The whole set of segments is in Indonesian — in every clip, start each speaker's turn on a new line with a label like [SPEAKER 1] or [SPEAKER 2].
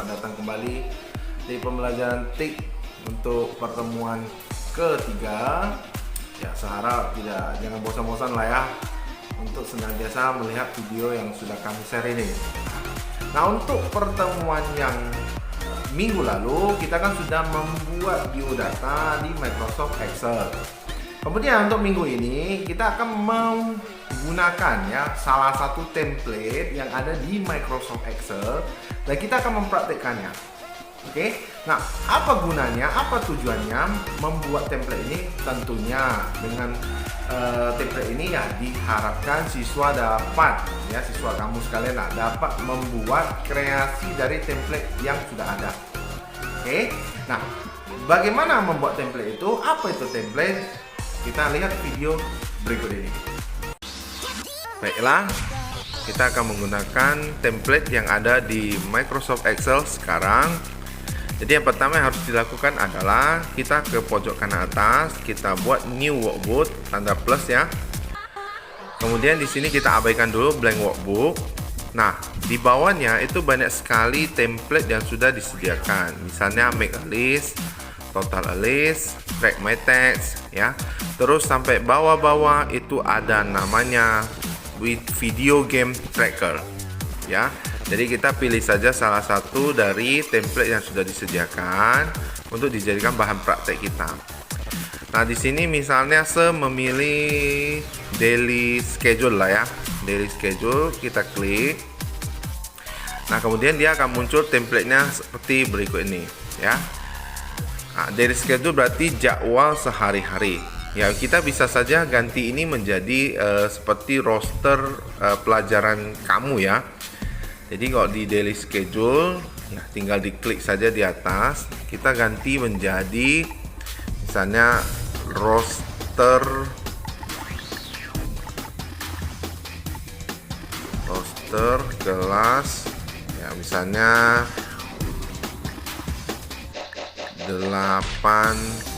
[SPEAKER 1] Selamat datang kembali di pembelajaran TIK untuk pertemuan ketiga. Ya, saya harap jangan bosan-bosan lah ya untuk senantiasa melihat video yang sudah kami share ini. Nah, untuk pertemuan yang minggu lalu kita kan sudah membuat biodata di Microsoft Excel. Kemudian untuk minggu ini kita akan menggunakan ya salah satu template yang ada di Microsoft Excel dan kita akan mempraktikkannya. Oke, nah apa gunanya, apa tujuannya membuat template ini? Tentunya dengan template ini ya diharapkan siswa kamu sekalian dapat membuat kreasi dari template yang sudah ada. Oke, nah bagaimana membuat template itu? Apa itu template? Kita lihat video berikut ini. Baiklah, kita akan menggunakan template yang ada di Microsoft Excel sekarang. Jadi yang pertama yang harus dilakukan adalah kita ke pojok kanan atas, kita buat new workbook, tanda plus ya. Kemudian di sini kita abaikan dulu blank workbook. Nah, di bawahnya itu banyak sekali template yang sudah disediakan. Misalnya make a list, total a list, track my text ya. Terus sampai bawah-bawah itu ada namanya with video game tracker ya. Jadi kita pilih saja salah satu dari template yang sudah disediakan untuk dijadikan bahan praktek kita. Nah, di sini misalnya memilih daily schedule lah ya. Daily schedule kita klik. Nah, kemudian dia akan muncul templatenya seperti berikut ini ya. Nah, daily schedule berarti jadwal sehari-hari. Ya, kita bisa saja ganti ini menjadi seperti roster pelajaran kamu ya. Jadi kalau di daily schedule ya tinggal diklik saja di atas, kita ganti menjadi misalnya roster kelas ya, misalnya 8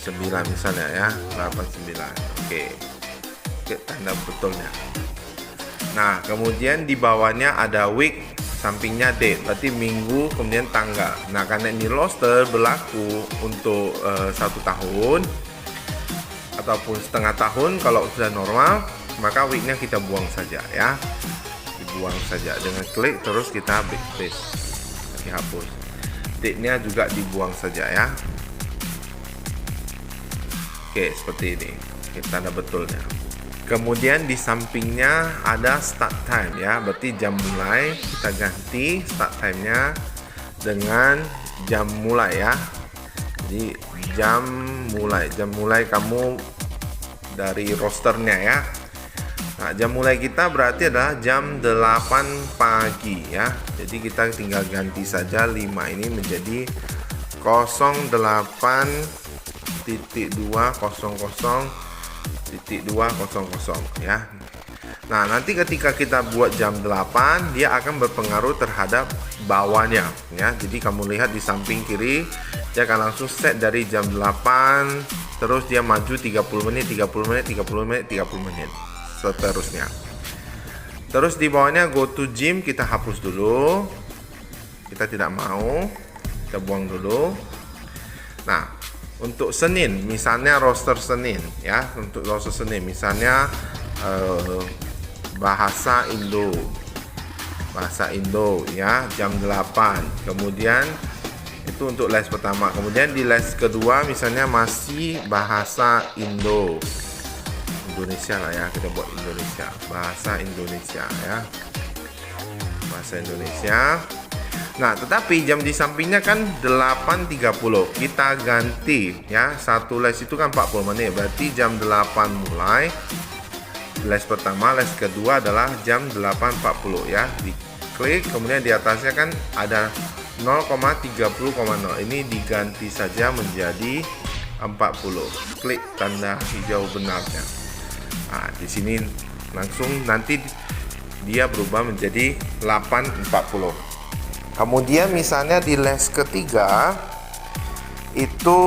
[SPEAKER 1] 9 misalnya ya, 89. Oke, tanda betulnya. Nah, kemudian di bawahnya ada week, sampingnya date, berarti minggu, kemudian tanggal. Nah, karena ini roster berlaku untuk 1 tahun ataupun setengah tahun, kalau sudah normal maka weeknya kita buang saja ya, dibuang saja dengan klik terus kita backslash, dihapus. Date-nya juga dibuang saja ya. Oke, seperti ini. Kita tanda betulnya. Kemudian di sampingnya ada start time ya, berarti jam mulai. Kita ganti start time-nya dengan jam mulai ya. Jadi jam mulai kamu dari rosternya ya. Nah, jam mulai kita berarti adalah jam 8 pagi ya. Jadi kita tinggal ganti saja 5 ini menjadi 08.200.200 ya. Nah, nanti ketika kita buat jam 8 dia akan berpengaruh terhadap bawahnya ya. Jadi kamu lihat di samping kiri dia akan langsung set dari jam 8 terus dia maju 30 menit, 30 menit, 30 menit, 30 menit seterusnya. Terus di bawahnya go to gym kita hapus dulu. Kita tidak mau. Kita buang dulu. Nah, untuk Senin, misalnya roster Senin ya, untuk roster Senin misalnya bahasa Indo ya, jam 8. Kemudian itu untuk les pertama. Kemudian di les kedua misalnya masih bahasa Indonesia lah ya, kita buat Indonesia, bahasa Indonesia ya, bahasa Indonesia. Nah, tetapi jam di sampingnya kan 8.30. Kita ganti ya, satu les itu kan 40 menit. Berarti jam 8 mulai. Les pertama, les kedua adalah jam 8.40 ya. Diklik, kemudian di atasnya kan ada 0,30,0. Ini diganti saja menjadi 40. Klik tanda hijau benarnya. Nah, di sini langsung nanti dia berubah menjadi 8.40. Kemudian misalnya di les ketiga itu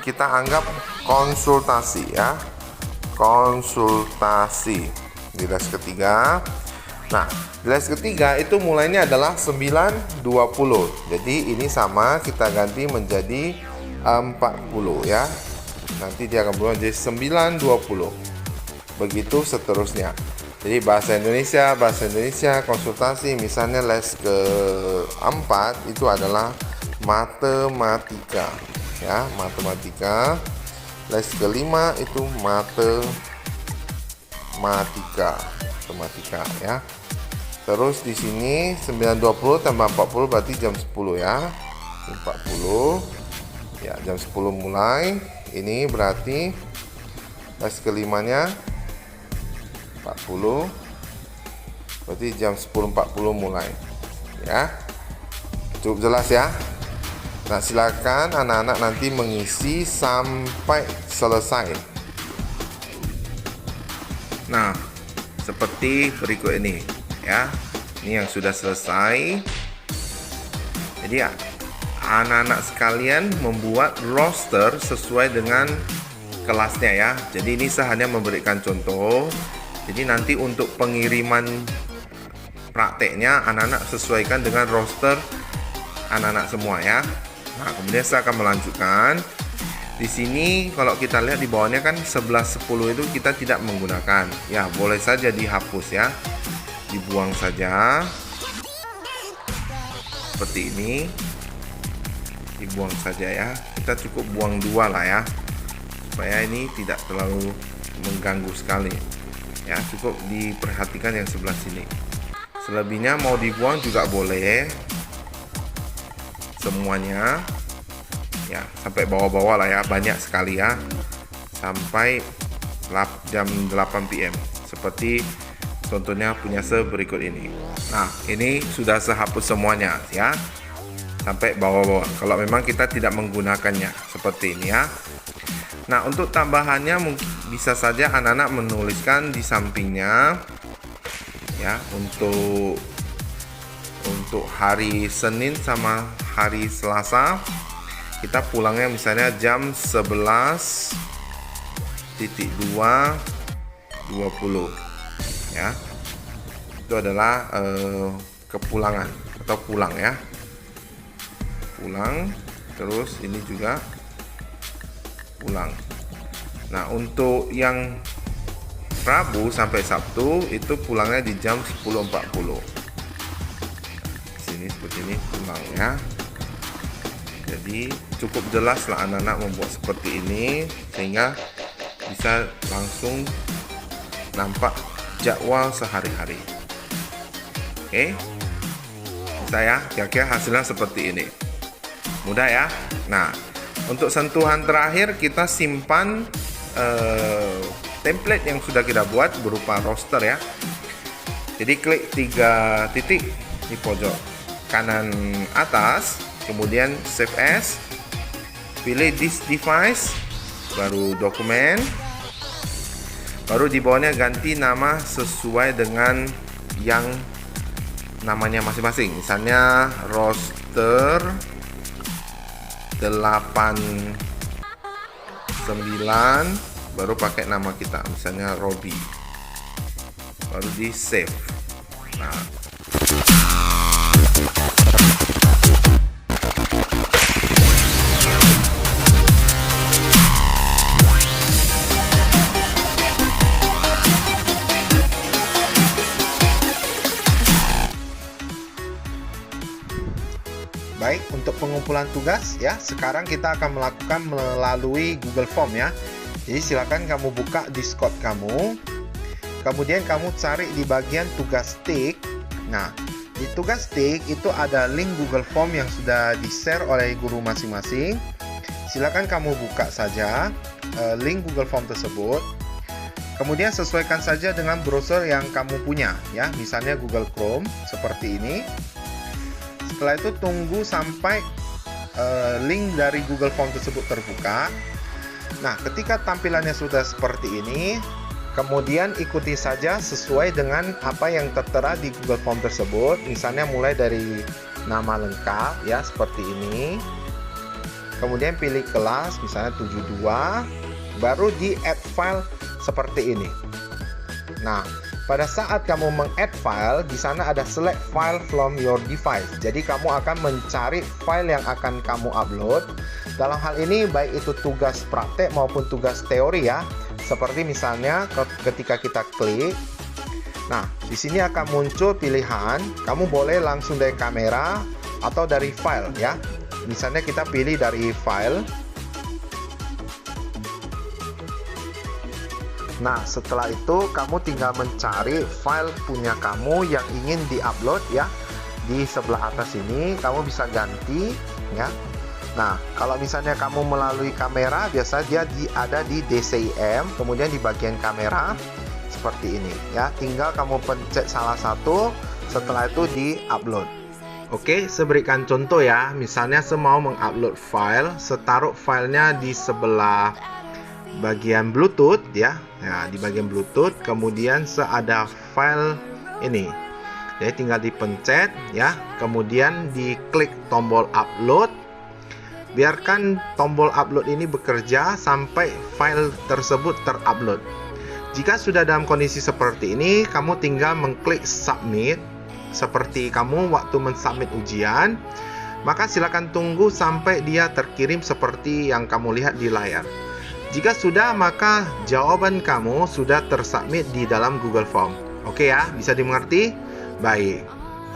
[SPEAKER 1] kita anggap konsultasi ya, konsultasi di les ketiga. Nah, di les ketiga itu mulainya adalah 9.20. Jadi ini sama, kita ganti menjadi 40 ya. Nanti dia akan berubah menjadi 9.20. Begitu seterusnya. Jadi bahasa Indonesia konsultasi, misalnya les keempat itu adalah matematika ya, matematika. Les kelima itu matematika ya. Terus di sini 9.20 tambah 40 berarti jam 10 ya. 40. Ya, jam 10 mulai. Ini berarti les kelimanya 40. Berarti jam 10.40 mulai. Ya. Cukup jelas ya. Nah, silakan anak-anak nanti mengisi sampai selesai. Nah, seperti berikut ini ya. Ini yang sudah selesai. Jadi ya, anak-anak sekalian membuat roster sesuai dengan kelasnya ya. Jadi ini saya hanya memberikan contoh. Jadi nanti untuk pengiriman prakteknya anak-anak sesuaikan dengan roster anak-anak semua ya. Nah, kemudian saya akan melanjutkan. Di sini kalau kita lihat di bawahnya kan 11.10 itu kita tidak menggunakan. Ya, boleh saja dihapus ya. Dibuang saja. Seperti ini. Dibuang saja ya. Kita cukup buang 2 lah ya. Supaya ini tidak terlalu mengganggu sekali. Ya, cukup diperhatikan yang sebelah sini. Selebihnya mau dibuang juga boleh. Semuanya. Ya, sampai bawah-bawah lah ya, banyak sekali ya. Sampai jam 8 PM. Seperti contohnya punya berikut ini. Nah, ini sudah saya hapus semuanya ya. Sampai bawah-bawah. Kalau memang kita tidak menggunakannya seperti ini ya. Nah, untuk tambahannya mungkin bisa saja anak-anak menuliskan di sampingnya ya, untuk hari Senin sama hari Selasa kita pulangnya misalnya jam 11.2.20 ya. Itu adalah kepulangan atau pulang ya. Pulang, terus ini juga pulang. Nah, untuk yang Rabu sampai Sabtu itu pulangnya di jam 10.40. Sini seperti ini pulang ya. Jadi cukup jelas lah anak-anak membuat seperti ini sehingga bisa langsung nampak jadwal sehari-hari. Oke, saya kira-kira hasilnya seperti ini. Mudah ya. Nah, untuk sentuhan terakhir kita simpan template yang sudah kita buat berupa roster ya. Jadi klik 3 titik di pojok kanan atas, kemudian save as, pilih this device, baru dokumen, baru di bawahnya ganti nama sesuai dengan yang namanya masing-masing. Misalnya roster 89, baru pakai nama kita, misalnya Robi, baru di save. Nah, baik, untuk pengumpulan tugas ya, sekarang kita akan melakukan melalui Google Form ya. Jadi silakan kamu buka Discord kamu, kemudian kamu cari di bagian tugas tik. Nah, di tugas tik itu ada link Google Form yang sudah di-share oleh guru masing-masing. Silakan kamu buka saja link Google Form tersebut. Kemudian sesuaikan saja dengan browser yang kamu punya ya, misalnya Google Chrome seperti ini. Setelah itu tunggu sampai link dari Google Form tersebut terbuka. Nah, ketika tampilannya sudah seperti ini, kemudian ikuti saja sesuai dengan apa yang tertera di Google Form tersebut. Misalnya mulai dari nama lengkap ya, seperti ini. Kemudian pilih kelas, misalnya 72, baru di add file seperti ini. Nah,
[SPEAKER 2] pada saat kamu meng-add file, di sana ada select file from your device. Jadi kamu akan mencari file yang akan kamu upload. Dalam hal ini baik itu tugas praktek maupun tugas teori ya. Seperti misalnya ketika kita klik, nah di sini akan muncul pilihan. Kamu boleh langsung dari kamera atau dari file ya. Misalnya kita pilih dari file. Nah, setelah itu kamu tinggal mencari file punya kamu yang ingin diupload ya. Di sebelah atas ini kamu bisa ganti ya. Nah, kalau misalnya kamu melalui kamera, biasa dia ada di DCIM, kemudian di bagian kamera seperti ini ya. Tinggal kamu pencet salah satu, setelah itu di-upload. Oke, saya berikan contoh ya. Misalnya saya mau mengupload file, saya taruh filenya di sebelah bagian Bluetooth ya. Nah, di bagian Bluetooth, kemudian ada file ini. Jadi tinggal dipencet ya, kemudian diklik tombol upload. Biarkan tombol upload ini bekerja sampai file tersebut terupload. Jika sudah dalam kondisi seperti ini, kamu tinggal mengklik submit seperti kamu waktu mensubmit ujian. Maka silakan tunggu sampai dia terkirim seperti yang kamu lihat di layar. Jika sudah, maka jawaban kamu sudah tersubmit di dalam Google Form. Oke ya, bisa dimengerti? Baik.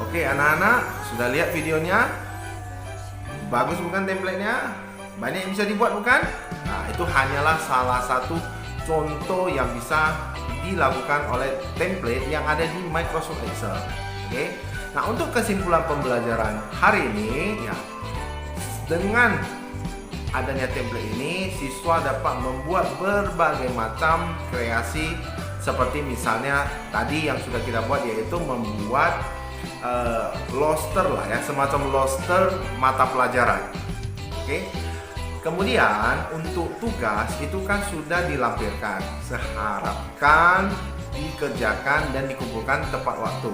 [SPEAKER 1] Oke anak-anak, sudah lihat videonya? Bagus bukan templatenya? Banyak yang bisa dibuat bukan? Nah, itu hanyalah salah satu contoh yang bisa dilakukan oleh template yang ada di Microsoft Excel. Oke. Nah, untuk kesimpulan pembelajaran hari ini ya, dengan adanya template ini, siswa dapat membuat berbagai macam kreasi seperti misalnya tadi yang sudah kita buat, yaitu membuat roster lah ya, semacam roster mata pelajaran. Oke. Kemudian untuk tugas itu kan sudah dilampirkan. Seharapkan dikerjakan dan dikumpulkan tepat waktu.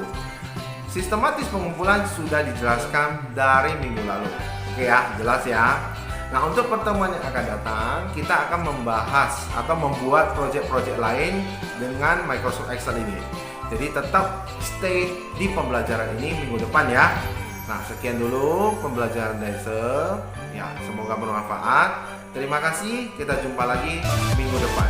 [SPEAKER 1] Sistematis pengumpulan sudah dijelaskan dari minggu lalu. Oke ya, jelas ya. Nah, untuk pertemuan yang akan datang, kita akan membahas atau membuat proyek-proyek lain dengan Microsoft Excel ini. Jadi tetap stay di pembelajaran ini minggu depan ya. Nah, sekian dulu pembelajaran dari saya. Ya, semoga bermanfaat. Terima kasih, kita jumpa lagi minggu depan.